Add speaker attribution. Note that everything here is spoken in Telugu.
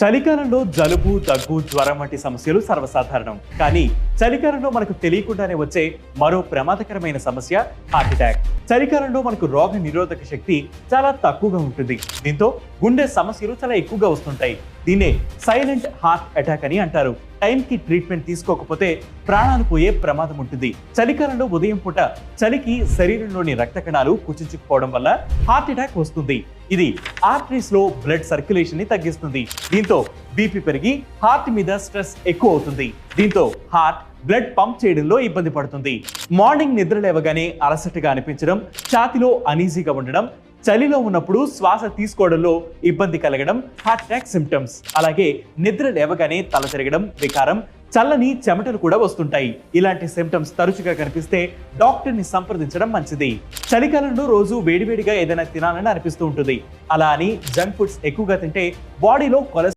Speaker 1: చలికాలంలో జలుబు దగ్గు జ్వరం వంటి సమస్యలు సర్వసాధారణం. కానీ చలికాలంలో మనకు తెలియకుండానే వచ్చే మరో ప్రమాదకరమైన సమస్య హార్ట్ అటాక్. చలికాలంలో మనకు రోగ నిరోధక శక్తి చాలా తక్కువగా ఉంటుంది. దీంతో గుండె సమస్యలు చాలా ఎక్కువగా వస్తుంటాయి. దీన్నే సైలెంట్ హార్ట్ అటాక్ అని అంటారు. టైంకి ట్రీట్మెంట్ తీసుకోకపోతే ప్రాణాలు పోయే ప్రమాదం ఉంటుంది. చలికాలంలో ఉదయం పూట చలికి శరీరంలోని రక్త కణాలు కుచించుకుపోవడం వల్ల హార్ట్ అటాక్ వస్తుంది. ఇది ఆర్టరీస్ లో బ్లడ్ సర్క్యులేషన్ ని తగ్గిస్తుంది. దీంతో బీపీ పెరిగి హార్ట్ మీద స్ట్రెస్ ఎక్కువ అవుతుంది. దీంతో హార్ట్ బ్లడ్ పంప్ చేయడంలో ఇబ్బంది పడుతుంది. మార్నింగ్ నిద్ర లేవగానే అలసటగా అనిపించడం, ఛాతీలో అనీజీగా ఉండడం, చలిలో ఉన్నప్పుడు శ్వాస తీసుకోవడంలో ఇబ్బంది కలగడం హార్ట్ అటాక్ సిమ్టమ్స్. అలాగే నిద్ర లేవగానే తల తిరగడం, వికారం, చల్లని చెమటలు కూడా వస్తుంటాయి. ఇలాంటి సిమ్టమ్స్ తరచుగా కనిపిస్తే డాక్టర్ని సంప్రదించడం మంచిది. చలికాలంలో రోజు వేడివేడిగా ఏదైనా తినాలని అనిపిస్తూ ఉంటుంది. అలా అని జంక్ ఫుడ్స్ ఎక్కువగా తింటే బాడీలో కొలెస్ట్రాల్